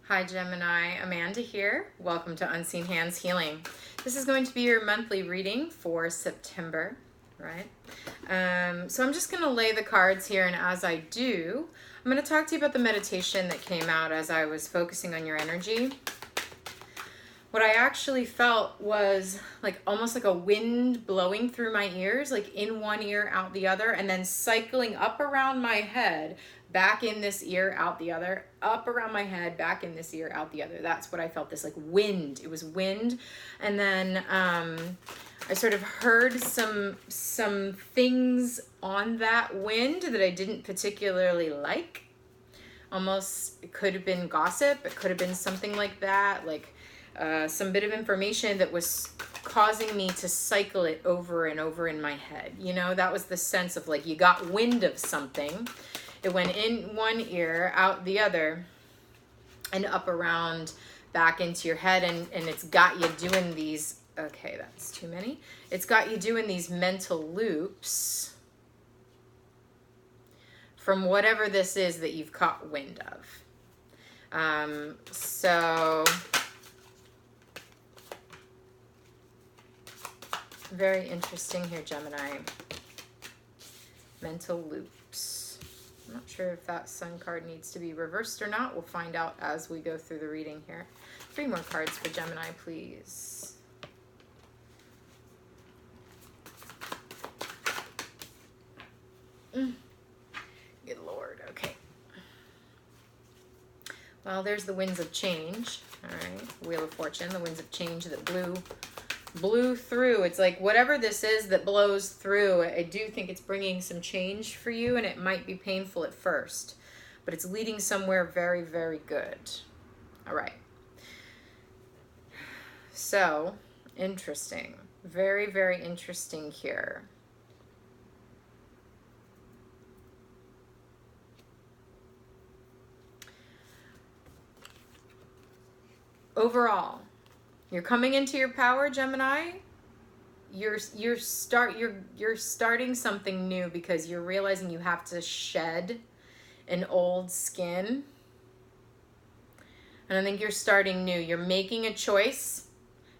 Hi Gemini, Amanda here. Welcome to Unseen Hands Healing. This is going to be your monthly reading for September, right? So I'm just going to lay the cards here, and as I do, I'm going to talk to you about the meditation that came out as I was focusing on your energy. What I actually felt was like almost like a wind blowing through my ears, like in one ear, out the other, and then cycling up around my head, back in this ear, out the other, up around my head, back in this ear, out the other. That's what I felt, this like wind. It was wind. And then I sort of heard some things on that wind that I didn't particularly like. Almost, it could have been gossip. It could have been something like that, like some bit of information that was causing me to cycle it over and over in my head. You know, that was the sense of like you got wind of something. It went in one ear, out the other, and up around back into your head, and it's got you doing these, okay, that's too many. It's got you doing these mental loops from whatever this is that you've caught wind of. So very interesting here, Gemini. Mental loops. I'm not sure if that sun card needs to be reversed or not. We'll find out as we go through the reading here. 3 more cards for Gemini, please. Good Lord, okay. Well, there's the winds of change. All right, Wheel of Fortune, the winds of change that blew through. It's like whatever this is that blows through, I do think it's bringing some change for you, and it might be painful at first, but it's leading somewhere very, very good. All right. So, interesting. Very, very interesting here. Overall, you're coming into your power, Gemini. You're starting something new because you're realizing you have to shed an old skin. And I think you're starting new. You're making a choice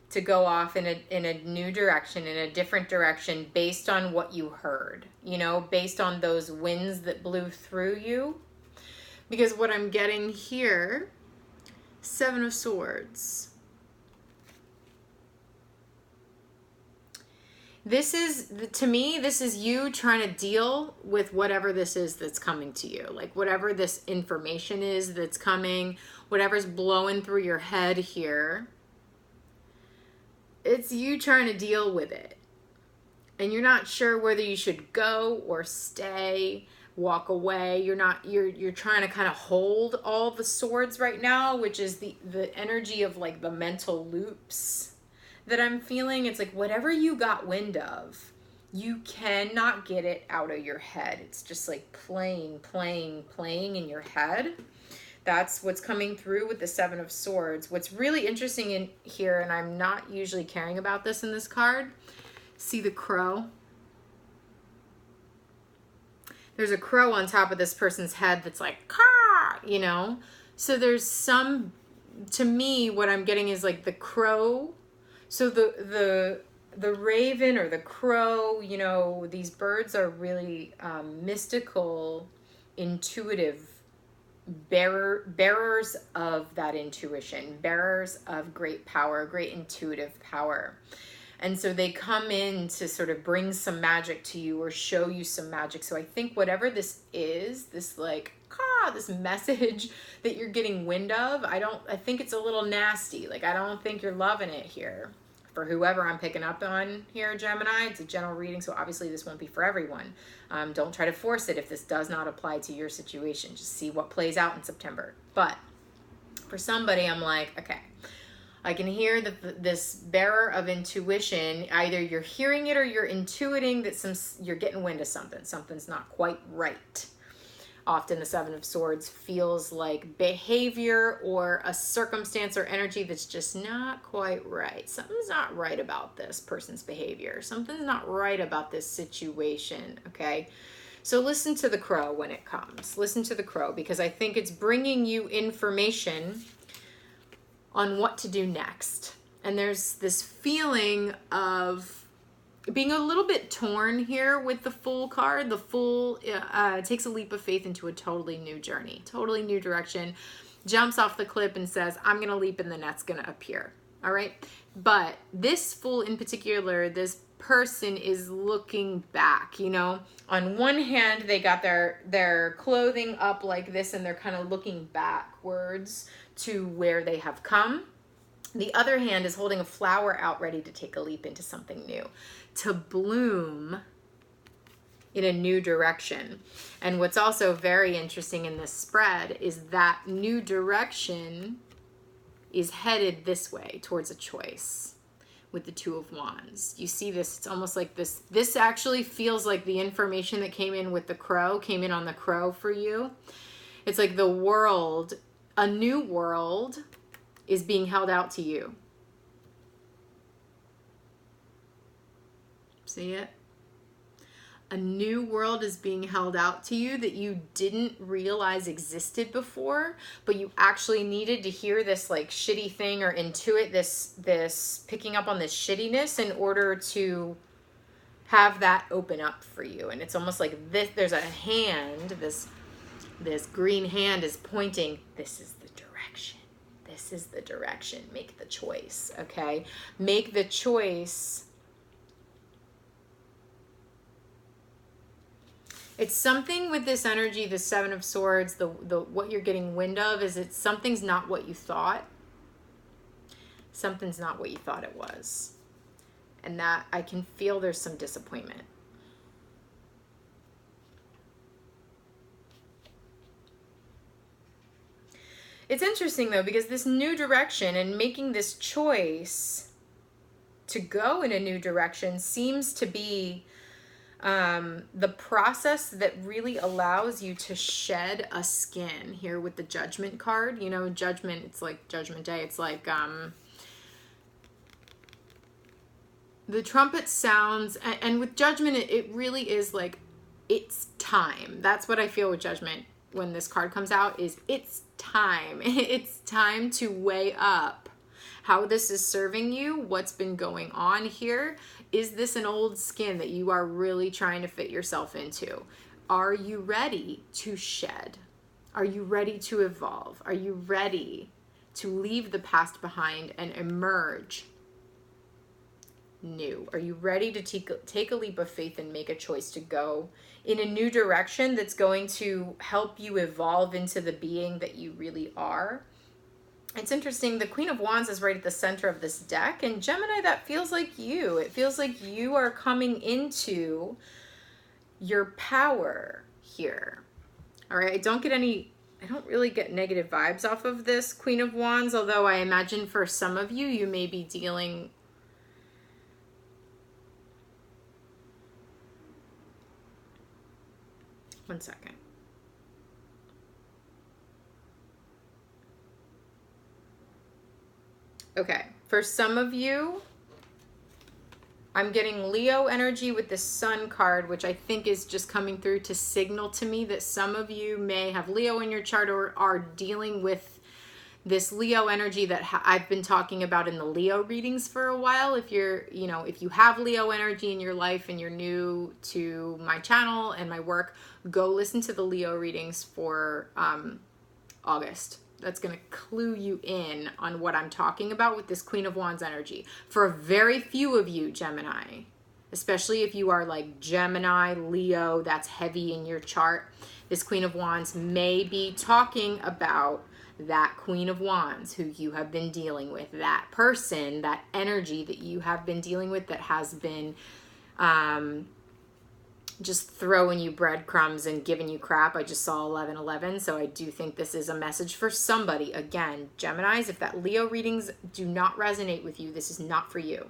to go off in a new direction, in a different direction, based on what you heard, you know, based on those winds that blew through you. Because what I'm getting here, 7 of Swords. This is, to me, this is you trying to deal with whatever this is that's coming to you. Like whatever this information is that's coming, whatever's blowing through your head here. It's you trying to deal with it. And you're not sure whether you should go or stay, walk away. You're trying to kind of hold all the swords right now, which is the energy of like the mental loops that I'm feeling. It's like whatever you got wind of, you cannot get it out of your head. It's just like playing in your head. That's what's coming through with the 7 of Swords. What's really interesting in here, and I'm not usually caring about this in this card, see the crow? There's a crow on top of this person's head that's like, caw, you know? So there's some, to me, what I'm getting is like the crow. So the raven or the crow, you know, these birds are really mystical, intuitive bearers of that intuition, bearers of great power, great intuitive power. And so they come in to sort of bring some magic to you or show you some magic. So I think whatever this is, this like, this message that you're getting wind of, I think it's a little nasty. Like, I don't think you're loving it here. For whoever I'm picking up on here, Gemini, it's a general reading, so obviously this won't be for everyone. Don't try to force it if this does not apply to your situation. Just see what plays out in September. But for somebody, I'm like, okay, I can hear that this bearer of intuition, either you're hearing it or you're intuiting that you're getting wind of something. Something's not quite right. Often the 7 of Swords feels like behavior or a circumstance or energy that's just not quite right. Something's not right about this person's behavior. Something's not right about this situation, okay? So listen to the crow when it comes. Listen to the crow, because I think it's bringing you information on what to do next. And there's this feeling of being a little bit torn here with the Fool card. The Fool takes a leap of faith into a totally new journey, totally new direction, jumps off the cliff and says, I'm going to leap and the net's going to appear. All right. But this Fool in particular, this person is looking back, you know. On one hand, they got their clothing up like this and they're kind of looking backwards to where they have come. The other hand is holding a flower out ready to take a leap into something new, to bloom in a new direction. And what's also very interesting in this spread is that new direction is headed this way towards a choice with the Two of Wands. You see this, it's almost like this actually feels like the information that came in with the crow, came in on the crow for you. It's like the world, a new world is being held out to you. See it? A new world is being held out to you that you didn't realize existed before, but you actually needed to hear this like shitty thing or intuit this picking up on this shittiness in order to have that open up for you. And it's almost like this, there's a hand, this green hand is pointing, this is the direction. This is the direction. Make the choice, okay? Make the choice. It's something with this energy, the Seven of Swords, the what you're getting wind of is something's not what you thought. Something's not what you thought it was. And that I can feel there's some disappointment. It's interesting though, because this new direction and making this choice to go in a new direction seems to be the process that really allows you to shed a skin here with the Judgment card. You know, Judgment, it's like Judgment Day. It's like the trumpet sounds, and with Judgment, it really is like, it's time. That's what I feel with Judgment when this card comes out, is it's time. It's time to weigh up how this is serving you, what's been going on here. Is this an old skin that you are really trying to fit yourself into? Are you ready to shed? Are you ready to evolve? Are you ready to leave the past behind and emerge new? Are you ready to take a leap of faith and make a choice to go in a new direction that's going to help you evolve into the being that you really are? It's interesting, the Queen of Wands is right at the center of this deck, and Gemini, that feels like you. It feels like you are coming into your power here. All right, I don't really get negative vibes off of this Queen of Wands, although I imagine for some of you, you may be dealing one second. Okay, for some of you, I'm getting Leo energy with the Sun card, which I think is just coming through to signal to me that some of you may have Leo in your chart or are dealing with this Leo energy that I've been talking about in the Leo readings for a while. If you have Leo energy in your life and you're new to my channel and my work, go listen to the Leo readings for August. That's going to clue you in on what I'm talking about with this Queen of Wands energy. For a very few of you, Gemini, especially if you are like Gemini, Leo, that's heavy in your chart, this Queen of Wands may be talking about that Queen of Wands who you have been dealing with, that person, that energy that you have been dealing with that has been just throwing you breadcrumbs and giving you crap. I just saw 1111, so I do think this is a message for somebody. Again, Geminis, if that Leo readings do not resonate with you, this is not for you.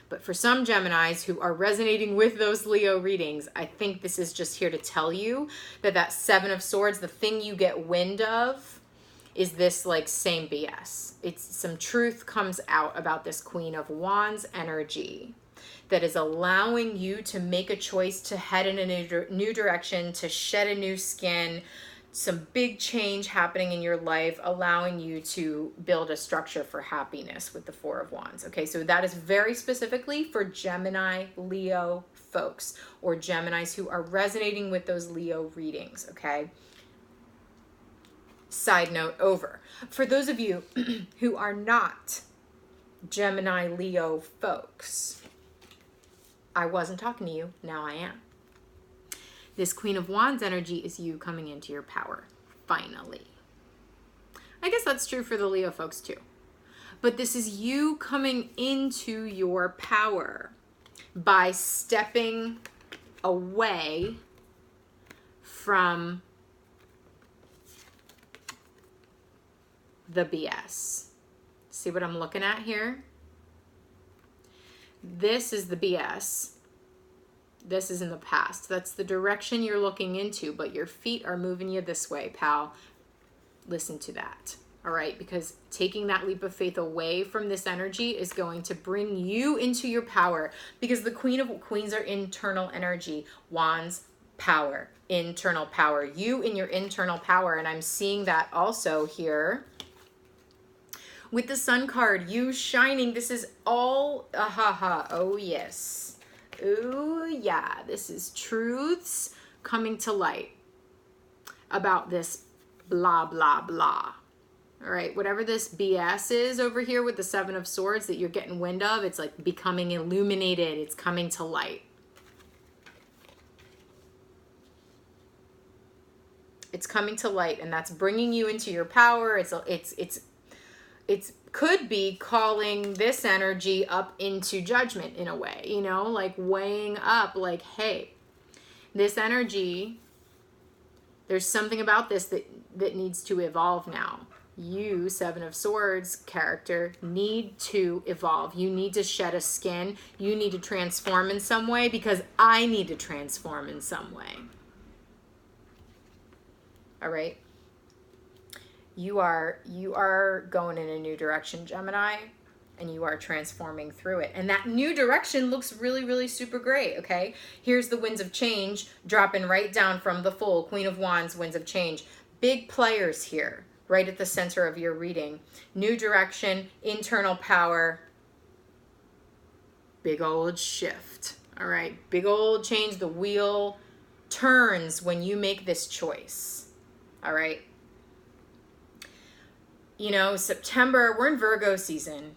But for some Geminis who are resonating with those Leo readings, I think this is just here to tell you that that Seven of Swords, the thing you get wind of, is this like same BS. It's some truth comes out about this Queen of Wands energy that is allowing you to make a choice to head in a new direction, to shed a new skin, some big change happening in your life, allowing you to build a structure for happiness with the Four of Wands. Okay, so that is very specifically for Gemini, Leo folks, or Geminis who are resonating with those Leo readings, okay? Side note over. For those of you who are not Gemini, Leo folks, I wasn't talking to you, now I am. This Queen of Wands energy is you coming into your power, finally. I guess that's true for the Leo folks too. But this is you coming into your power by stepping away from the BS. See what I'm looking at here? This is the BS. This is in the past. That's the direction you're looking into, but your feet are moving you this way, pal. Listen to that, all right? Because taking that leap of faith away from this energy is going to bring you into your power, because the Queens are internal energy. Wands, power, internal power. You in your internal power, and I'm seeing that also here with the Sun card, you shining. This is all, oh yes. Ooh, yeah, this is truths coming to light about this blah, blah, blah. All right, whatever this BS is over here with the Seven of Swords that you're getting wind of, it's like becoming illuminated. It's coming to light. It's coming to light, and that's bringing you into your power. It's could be calling this energy up into judgment in a way, you know, like weighing up, like, hey, this energy, there's something about this that needs to evolve now. You, Seven of Swords character, need to evolve. You need to shed a skin. You need to transform in some way, because I need to transform in some way. All right. You are going in a new direction, Gemini, and you are transforming through it. And that new direction looks really, really super great, okay? Here's the winds of change dropping right down from the full Queen of Wands, winds of change. Big players here, right at the center of your reading. New direction, internal power, big old shift, all right? Big old change. The wheel turns when you make this choice, all right? You know, September, we're in Virgo season.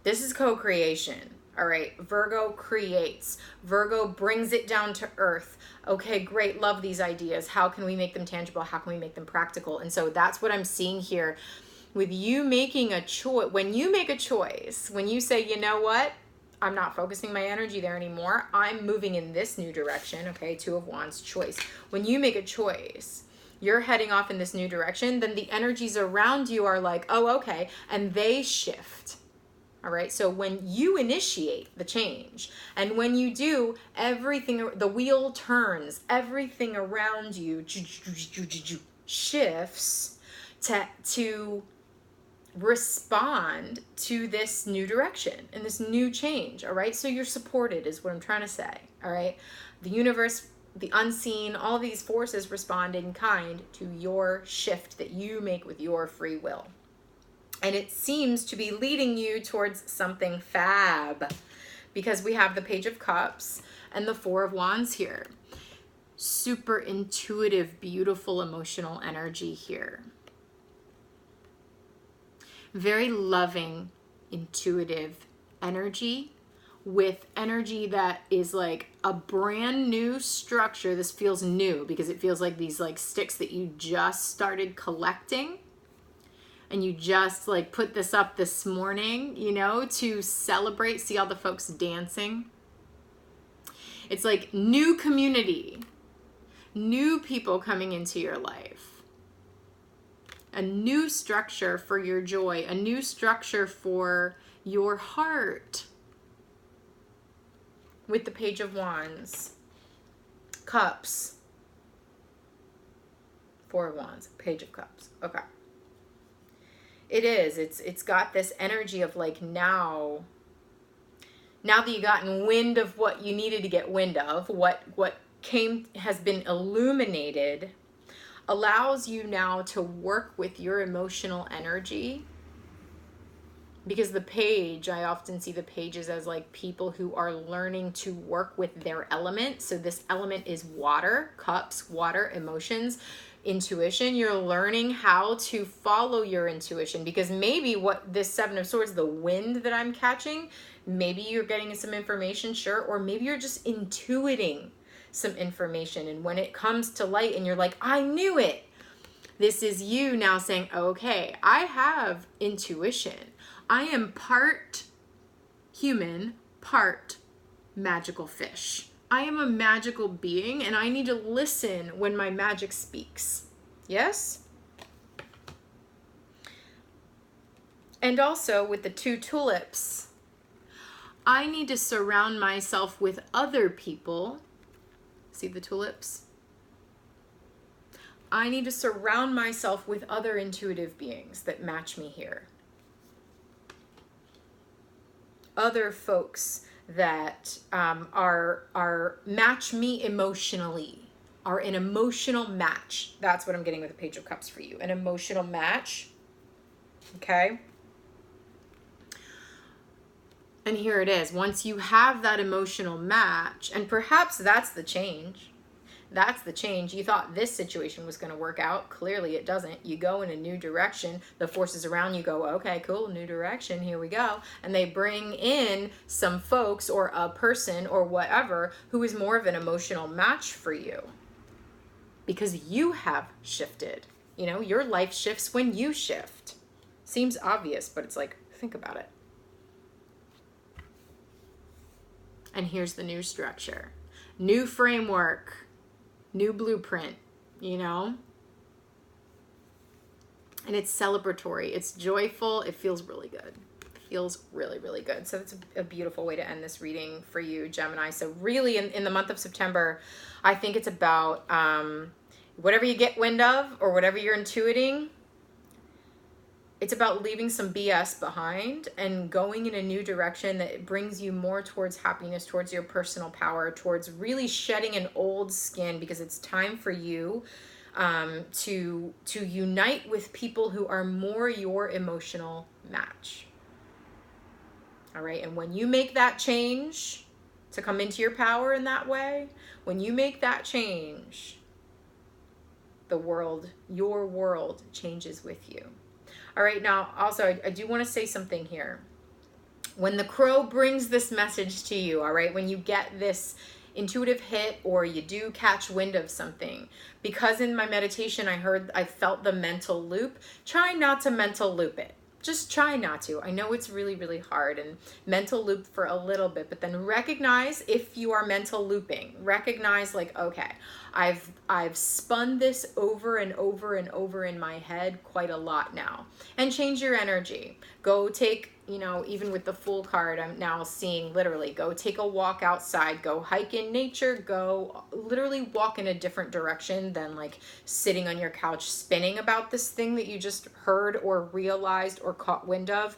This is co-creation, all right? Virgo creates. Virgo brings it down to earth. Okay, great, love these ideas. How can we make them tangible? How can we make them practical? And so that's what I'm seeing here with you making a choice. When you make a choice, when you say, you know what? I'm not focusing my energy there anymore. I'm moving in this new direction, okay? Two of Wands, choice. When you make a choice, you're heading off in this new direction, then the energies around you are like, oh, okay, and they shift. All right, so when you initiate the change, and when you do, everything, the wheel turns, everything around you shifts to respond to this new direction and this new change, all right? So you're supported is what I'm trying to say, all right? The universe, the unseen, all these forces respond in kind to your shift that you make with your free will. And it seems to be leading you towards something fab, because we have the Page of Cups and the Four of Wands here. Super intuitive, beautiful, emotional energy here. Very loving, intuitive energy, with energy that is like a brand new structure. This feels new because it feels like these like sticks that you just started collecting, and you just like put this up this morning, you know, to celebrate. See all the folks dancing? It's like new community, new people coming into your life, a new structure for your joy, a new structure for your heart. With the Page of Wands, Cups, Four of Wands, Page of Cups. Okay. It is. It's got this energy of like now that you've gotten wind of what you needed to get wind of, what has been illuminated. allows you now to work with your emotional energy. Because the page, I often see the pages as like people who are learning to work with their element. So this element is water, cups, water, emotions, intuition. You're learning how to follow your intuition, because maybe what this Seven of Swords, the wind that I'm catching, maybe you're getting some information, sure, or maybe you're just intuiting some information. And when it comes to light and you're like, I knew it. This is you now saying, okay, I have intuition. I am part human, part magical fish. I am a magical being, and I need to listen when my magic speaks. Yes? And also with the 2 tulips, I need to surround myself with other people. See the tulips? I need to surround myself with other intuitive beings that match me here. Other folks that are match me emotionally, are an emotional match. That's what I'm getting with the Page of Cups for you. An emotional match. Okay? And here it is. Once you have that emotional match, and perhaps that's the change. That's the change. You thought this situation was going to work out. Clearly it doesn't. You go in a new direction. The forces around you go, okay, cool, new direction. Here we go. And they bring in some folks or a person or whatever who is more of an emotional match for you. Because you have shifted. You know, your life shifts when you shift. Seems obvious, but it's like, think about it. And here's the new structure. New framework. New blueprint, you know? And it's celebratory. It's joyful. It feels really good. It feels really, really good. So it's a beautiful way to end this reading for you, Gemini. So really in the month of September, I think it's about whatever you get wind of or whatever you're intuiting, it's about leaving some BS behind and going in a new direction that brings you more towards happiness, towards your personal power, towards really shedding an old skin, because it's time for you to unite with people who are more your emotional match. All right, and when you make that change to come into your power in that way, when you make that change, the world, your world changes with you. All right, now also I do want to say something here. When the crow brings this message to you, all right, when you get this intuitive hit or you do catch wind of something, because in my meditation I felt the mental loop, try not to mental loop it. Just try not to. I know it's really, really hard, and mental loop for a little bit, but then recognize if you are mental looping. Recognize like, okay, I've spun this over and over and over in my head quite a lot now. And change your energy. Go take, you know, even with the Fool card, I'm now seeing literally go take a walk outside, go hike in nature, go literally walk in a different direction than like sitting on your couch spinning about this thing that you just heard or realized or caught wind of.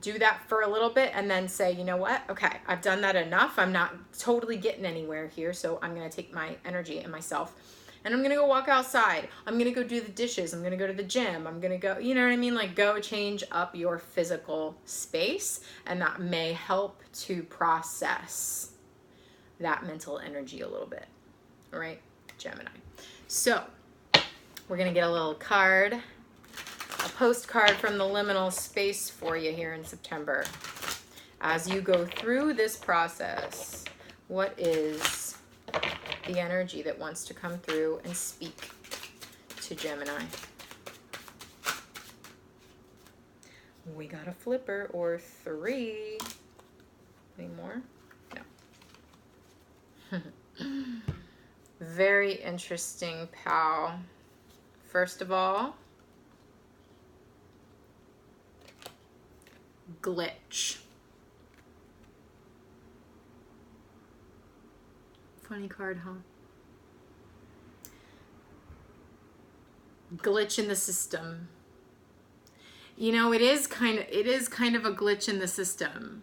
Do that for a little bit and then say, you know what? Okay, I've done that enough. I'm not totally getting anywhere here. So I'm going to take my energy and myself and I'm going to go walk outside. I'm going to go do the dishes. I'm going to go to the gym. I'm going to go, you know what I mean? Like go change up your physical space, and that may help to process that mental energy a little bit. All right, Gemini. So we're going to get a little card, a postcard from the liminal space for you here in September. As you go through this process, what is the energy that wants to come through and speak to Gemini? We got a flipper or 3. Any more? No. Very interesting, pal. First of all, glitch. Funny card, huh? Glitch in the system. You know, it is kind of a glitch in the system.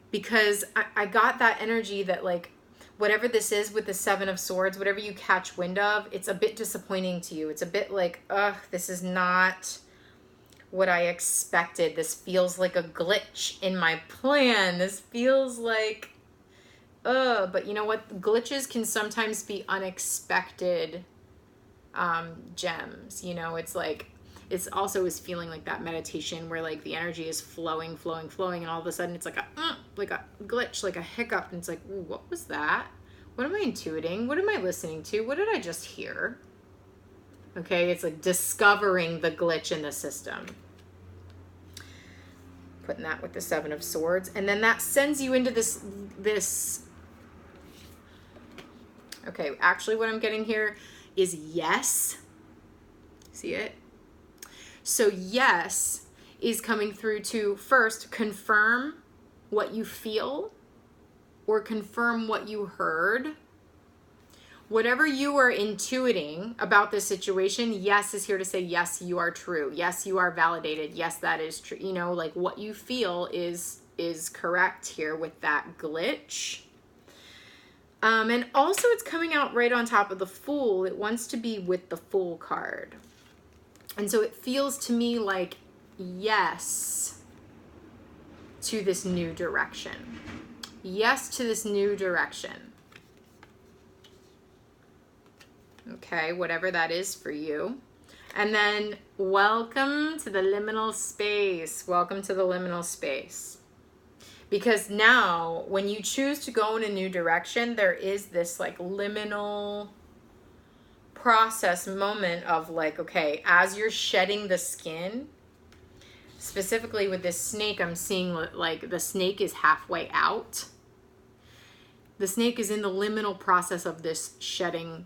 Because I got that energy that like whatever this is with the Seven of Swords, whatever you catch wind of, it's a bit disappointing to you. It's a bit like, ugh, this is not what I expected. This feels like a glitch in my plan. This feels like, but you know what? Glitches can sometimes be unexpected gems. You know, it's like, it's also is feeling like that meditation where like the energy is flowing, and all of a sudden it's like a glitch, like a hiccup, and it's like, ooh, what was that? What am I intuiting? What am I listening to? What did I just hear? Okay, it's like discovering the glitch in the system. Putting that with the Seven of Swords, and then that sends you into this. Okay, actually what I'm getting here is yes. See it? So yes is coming through to first confirm what you feel or confirm what you heard. Whatever you are intuiting about this situation, yes is here to say, yes, you are true. Yes, you are validated. Yes, that is true. You know, like what you feel is correct here with that glitch. And also it's coming out right on top of the Fool. It wants to be with the Fool card. And so it feels to me like yes to this new direction. Yes to this new direction. Okay, whatever that is for you. And then welcome to the liminal space. Welcome to the liminal space. Because now when you choose to go in a new direction, there is this like liminal process moment of like, okay, as you're shedding the skin, specifically with this snake, I'm seeing like the snake is halfway out. The snake is in the liminal process of this shedding,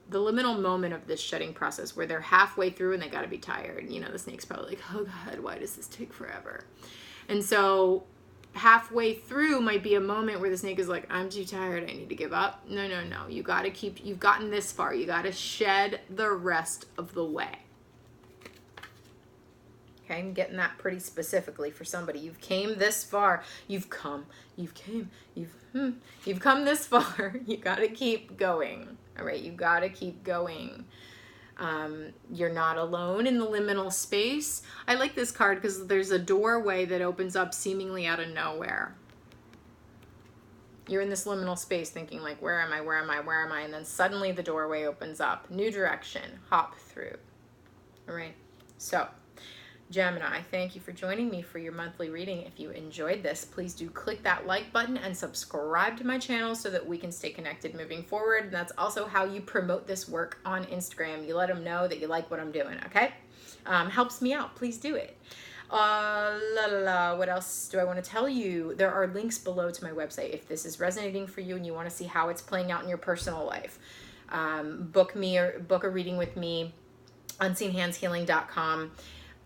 the liminal moment of this shedding process where they're halfway through and they got to be tired. You know, the snake's probably like, oh God, why does this take forever? And so halfway through might be a moment where the snake is like, I'm too tired, I need to give up. No. You got to keep, you've gotten this far. You got to shed the rest of the way. Okay, I'm getting that pretty specifically for somebody. You've came this far. You've come this far. You got to keep going. All right, you got to keep going. You're not alone in the liminal space. I like this card because there's a doorway that opens up seemingly out of nowhere. You're in this liminal space thinking like, where am I? And then suddenly the doorway opens up. New direction. Hop through. All right. So Gemini, thank you for joining me for your monthly reading. If you enjoyed this, please do click that like button and subscribe to my channel so that we can stay connected moving forward. And that's also how you promote this work on Instagram. You let them know that you like what I'm doing, okay? Helps me out. Please do it. What else do I want to tell you? There are links below to my website. If this is resonating for you and you want to see how it's playing out in your personal life, book me or book a reading with me, unseenhandshealing.com.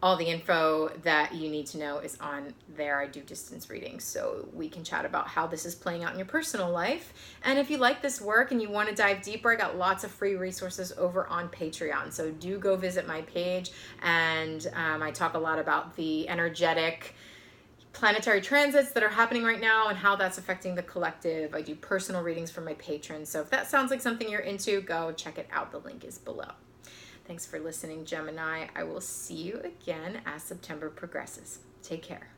All the info that you need to know is on there. I do distance readings, so we can chat about how this is playing out in your personal life. And if you like this work and you want to dive deeper, I got lots of free resources over on Patreon. So do go visit my page, and I talk a lot about the energetic planetary transits that are happening right now and how that's affecting the collective. I do personal readings for my patrons. So if that sounds like something you're into, go check it out. The link is below. Thanks for listening, Gemini. I will see you again as September progresses. Take care.